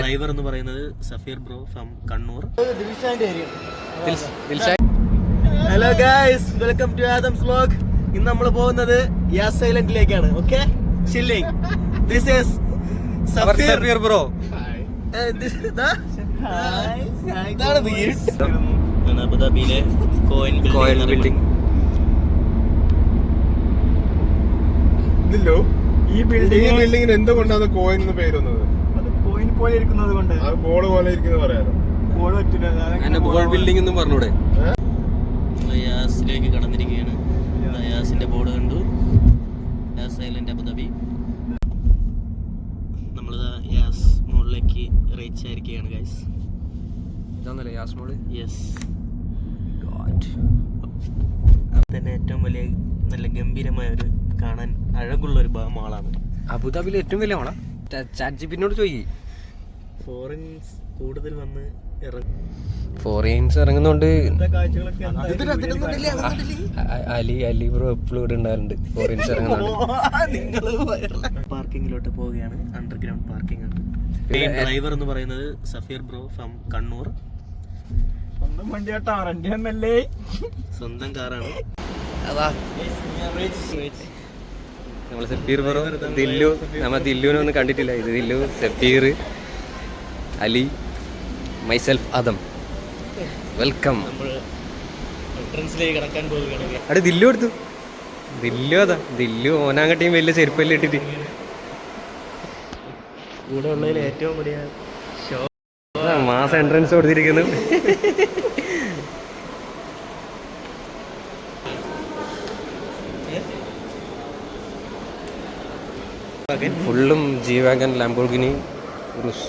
Driver എന്ന് പറയുന്നത് Safeer bro from Kannur. Hello guys, welcome to Adam's vlog. ഇന്ന് നമ്മൾ പോകുന്നത് യാസ് ഐലൻഡിലേക്കാണ്. Okay, chilling. This is Safeer bro. അബുദാബിയിലെ കോയിൻ ബിൽഡിംഗ്. ഈ ബിൽഡിങ്ങിന് എന്തുകൊണ്ടാണ് കോയിൻ എന്ന് പേര് വന്നത്? അത് കോയിൻ പോലെ ഇരിക്കുന്നത് കൊണ്ട്. അത് ബോൾ പോലെ ഇരിക്കുന്നത് പറയാലോ. ബോൾ പറ്റില്ല, ബോൾ ബിൽഡിംഗ് എന്നും പറഞ്ഞൂടെ. യാസിലേക്ക് കടന്നിരിക്കുകയാണ്. യാസിന്റെ ബോർഡ് കണ്ടു. യാസ് ഐലൻഡ് അബുദാബി. നമ്മളിതാ യാസ് മോളിലേക്ക് റീച്ച് ആയിരിക്കുകയാണ് ഗൈസ്. ഇതാണല്ലേ യാസ് മോള്? യെസ്. തന്നെ ഏറ്റവും വലിയ നല്ല ഗംഭീരമായ ഒരു കാണാൻ അഴകുള്ള ഒരു മാളാണ് അബുദാബിയിലെ ഏറ്റവും വലിയ മാളാ. ചാറ്റ് ജിപിനോട് ചോദിക്കും. ഫോറിൻസ് കൂടുതൽ വന്ന് ഫോറിൻസ് ഇറങ്ങുന്നോണ്ട് കാഴ്ചകളൊക്കെ അലി ബ്രോ എപ്പോഴും ഇവിടെ ഉണ്ടാകാറുണ്ട്. ഫോറിൻസ് ഇറങ്ങുന്നുണ്ട്. പാർക്കിങ്ങിലോട്ട് പോവുകയാണ്. അണ്ടർഗ്രൗണ്ട് പാർക്കിംഗ് ആണ്. ഡ്രൈവർ എന്ന് പറയുന്നത് സഫീർ ബ്രോ ഫ്രം കണ്ണൂർ. സ്വന്തം വണ്ടിയാട്ടാ, വണ്ടിയെന്നല്ലേ, സ്വന്തം കാറാണ്. നമ്മള് സഫീർ ബ്രോ, ദില്ലു. നമ്മ ദില്ലുവിനെ ഒന്നും കണ്ടിട്ടില്ല. ഇത് ദില്ലു, സഫീർ, അലി, മൈസെൽഫ്, ആദം. വെൽക്കം. എൻട്രൻസിലേക്ക് കടക്കാൻ പോവുകയാണ്. അവിടെ ദില്ലു എടുത്തു. ദില്ലു അതാ ദില്ലു ഓനാങ്കട്ടിയും വലിയ ചെരുപ്പല്ലേ ഇട്ടിട്ട്. കൂടെ ഉള്ളതിൽ ഏറ്റവും വലിയ ഷോ മാസം എൻട്രൻസ് കൊടുത്തിരിക്കുന്നു. ഫുള്ളും ജി വാഗൻ, ലാംബോർഗിനി, ഉറുസ്.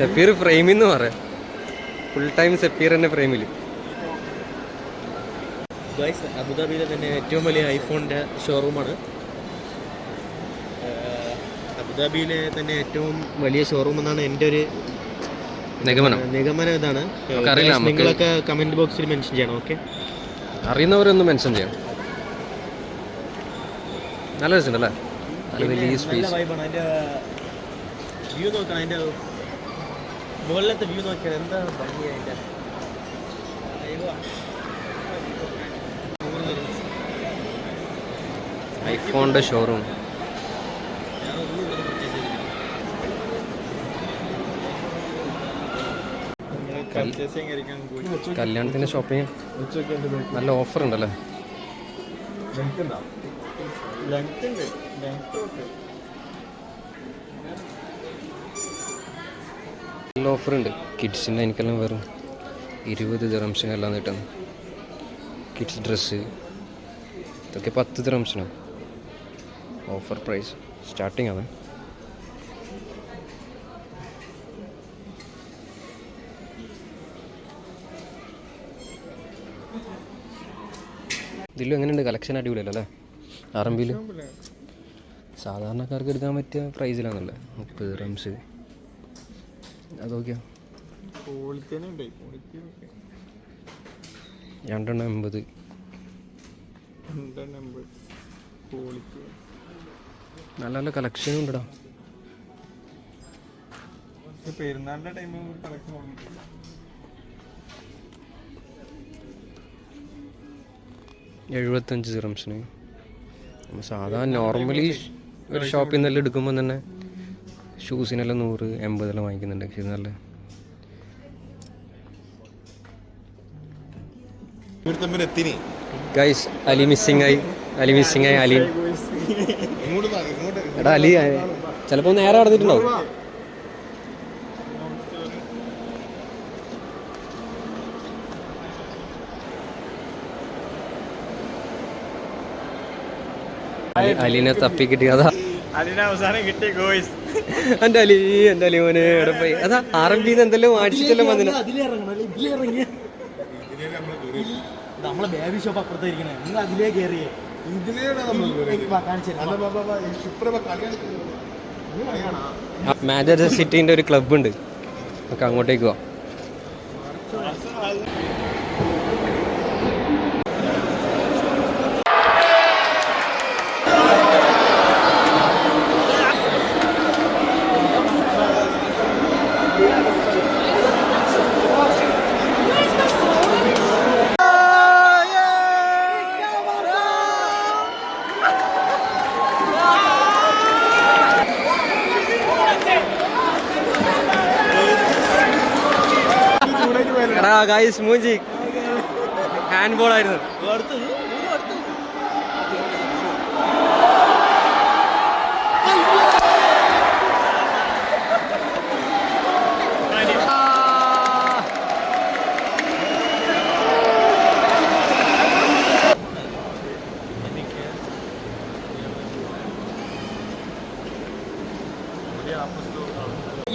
സഫീർ ഫ്രെയിമിന്ന് പറയാം. ഫുൾ ടൈം സഫീർ തന്നെ ഫ്രെയിമിൽ. അബുദാബിയിലെ തന്നെ ഏറ്റവും വലിയ ഐഫോണിന്റെ ഷോറൂമാണ്. അബുദാബിയിലെ തന്നെ ഏറ്റവും വലിയ ഷോറൂം എന്നാണ് എൻ്റെ ഒരു നിഗമനം. ഇതാണ്. നിങ്ങളൊക്കെ കമന്റ് ബോക്സിൽ മെൻഷൻ ചെയ്യണം. ഓക്കെ, അറിയുന്നവരൊന്ന് മെൻഷൻ ചെയ്യണം. നല്ല രസമുണ്ടല്ലേ, നല്ല വലിയ സ്പേസ്. അതിന്റെ വ്യൂ നോക്കണം. അതിന്റെ മുകളിലത്തെ വ്യൂ നോക്കിയാൽ എന്താ ഭംഗിയായിട്ട്. ഐഫോണിന്റെ ഷോറൂം. കല്യാണത്തിന് ഷോപ്പിംഗ് നല്ല ഓഫർ ഉണ്ടല്ലേ. നല്ല ഓഫർ ഉണ്ട്. കിഡ്സിൻ്റെ എനിക്കെല്ലാം വെറും 20 ദിറംസിനെല്ലാം കിട്ടുന്നു. കിഡ്സ് ഡ്രസ്സ് ഇതൊക്കെ 10 ദിറംസിനാണ് ഓഫർ പ്രൈസ്. സ്റ്റാർട്ടിങ് ആണ്. ഇതിലും എങ്ങനെയുണ്ട്? കളക്ഷൻ അടിപൊളിയല്ലോ അല്ലേ? RMB സാധാരണക്കാർക്ക് എടുക്കാൻ പറ്റിയ പ്രൈസിലാണല്ലേ. 30 ദിറംസ്. അതൊക്കെയാ 280. നല്ല നല്ല കളക്ഷനും ഉണ്ടടാ. പെരുന്നാളിന്റെ ടൈം കളക്ഷൻ 75 ദിറംസിന്. സാധാരണ നോർമലി ഒരു ഷോപ്പിൽ നിന്നെല്ലാം എടുക്കുമ്പോൾ തന്നെ ഷൂസിനെല്ലാം 100-80 വാങ്ങിക്കുന്നുണ്ട്. പക്ഷെ ഇത് നല്ല ഗൈസ്. അലി മിസ്സിങ് ആയി. അലി എടാ അലി ചിലപ്പോൾ നേരെ നടന്നിട്ടുണ്ടാവും. അലീനെ തപ്പി കിട്ടിയതാ. അതിനവസാനം കിട്ടിയ ഗോയ്സ്. എൻ്റെ അലി മോനെ എവിടെ പോയി? അതാ RMB എന്തെല്ലാം മേടിച്ചിട്ടെല്ലാം വന്നില്ല. ഇതിലിറങ്ങിയ നമ്മളെ ബേബി ഷോപ്പ് അപ്പുറത്തായിരിക്കണേ, നിങ്ങൾ അതിലേ കയറിയേ. ഇതിലേടാ നമ്മൾ മാഞ്ചസ്റ്റർ സിറ്റിന്റെ ഒരു ക്ലബ് ഉണ്ട്, നമുക്ക് അങ്ങോട്ടേക്ക് പോവാം. എടാ ഗായ്സ്, മൂഞ്ചി ഹാൻഡ് ബോൾ ആയിരുന്നു.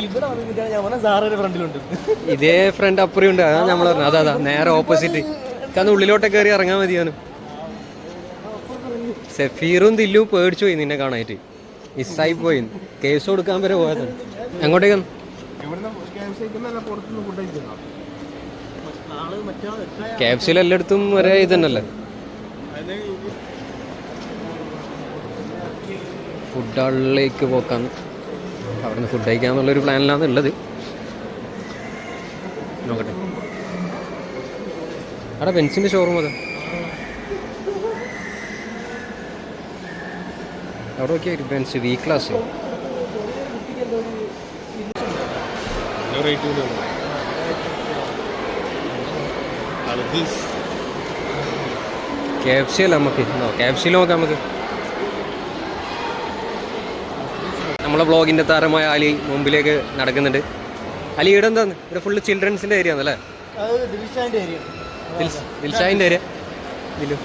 ഇവിടെ വന്നിട്ടാണ് ഞാൻ പറഞ്ഞ സാറിന്റെ ഫ്രണ്ടിലുണ്ട്. ഇതേ ഫ്രണ്ട് അപ്പുറം ഉണ്ട്. അതാ നമ്മൾ പറഞ്ഞു, അതാ നേരെ ഓപ്പോസിറ്റ്. കാരണം ഉള്ളിലോട്ട് കയറി ഇറങ്ങാൻ മതിയാനും. സെഫീറും ദില്ലും പേടിച്ചു പോയി നിന്നെ കാണാനായിട്ട്. മിസ്സായി പോയി, കേസ് കൊടുക്കാൻ വരെ പോയതാണ്. എങ്ങോട്ടേക്കാണ്? KFC എല്ലായിടത്തും ഒരേ ഇത് തന്നെയല്ലേ. ഫുഡ് ഹാളിലേക്ക് പോക്കാന്ന്, അവിടെ നിന്ന് ഫുഡ് കഴിക്കാന്നുള്ളൊരു പ്ലാനിലാണ് ഉള്ളത്. നോക്കട്ടെ. അവിടെ ബെൻസിന്റെ ഷോറൂം അതാ, അവിടെ നോക്കിയാൽ ബെൻസ് V ക്ലാസ്. KFC അല്ല നമുക്ക്, KFC നോക്കാം നമുക്ക്. നമ്മളെ ബ്ലോഗിൻ്റെ താരമായ അലി മുമ്പിലേക്ക് നടക്കുന്നുണ്ട്. അലി ഇവിടെ എന്താന്ന്? ഇവിടെ ഫുള്ള് ചിൽഡ്രൻസിൻ്റെ ഏരിയ ആണല്ലേ? ദിൽഷാൻ്റെ ഏരിയ. ഇതിലും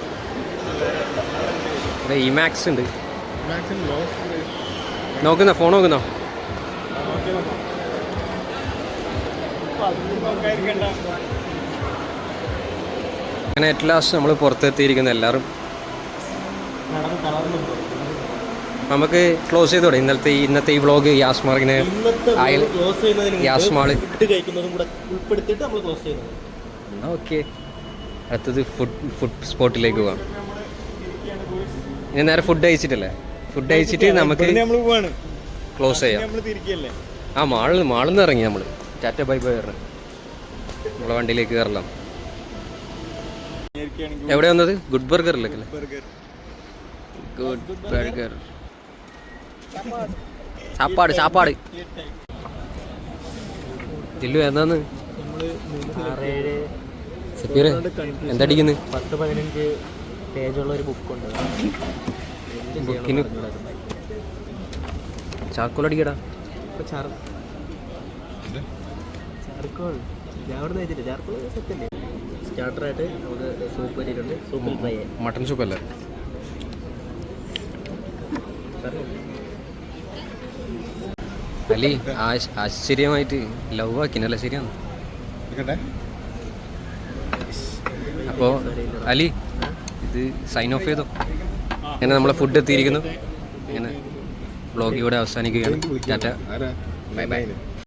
ഇവിടെ ഇമാക്സ് ഉണ്ട്. നോക്കുന്നോ? ഫോൺ നോക്കുന്നോ? അങ്ങനെ അറ്റ് ലാസ്റ്റ് നമ്മൾ പുറത്തെത്തിയിരിക്കുന്ന എല്ലാവരും. നമുക്ക് ക്ലോസ് ചെയ്തോടെ ഇന്നത്തെ ഈ വ്ളോഗ്. യാസ്മാർക്കിനെ യാസ്മാള് ഓക്കെ. അടുത്തത് ഫുഡ് സ്പോട്ടിലേക്ക് പോവാം. ഇനി നേരെ ഫുഡ് കഴിച്ചിട്ടല്ലേ? ഫുഡ് കഴിച്ചിട്ട് നമുക്ക് ക്ലോസ് ചെയ്യാം. ആ മാളിന്ന് ഇറങ്ങി നമ്മൾ ടാറ്റ ബൈ ബൈ പറഞ്ഞു നമ്മളെ വണ്ടിയിലേക്ക് കയറലാം. എവിടെ വന്നത്? ഗുഡ് ബർഗറിലേക്ക് അല്ലേ? Good burger. സാപ്പാട് ദില്ലു എന്താന്ന്? സഫീറെ എന്തടിക്കുന്നു? 10-15 പേജുള്ള ഒരു ബുക്കുണ്ട്. ബുക്കിന് ചാർക്കോൾ അടിക്കടാ. ചാർക്കോൾ ഞാൻ അവിടെ വെച്ചിട്ട് ചാർക്കോൾ സെറ്റല്ലേ. സ്റ്റാർട്ടറായിട്ട് നമുക്ക് സൂപ്പ് വരിയിട്ടുണ്ട്. സൂപ്പിൽ ഫ്രൈ മട്ടൺ സൂപ്പ് അല്ലേ? അലി ആശ്ചര്യമായിട്ട് ലവ് ആക്കിനല്ലേ? ശരിയാണ്. അപ്പോൾ അലി ഇത് സൈൻ ഓഫ് ചെയ്തോ. ഇങ്ങനെ നമ്മളെ ഫുഡ് എത്തിയിരിക്കുന്നു. ഇങ്ങനെ വ്ളോഗ് ഇവിടെ അവസാനിക്കുകയാണ്. Tata bye bye.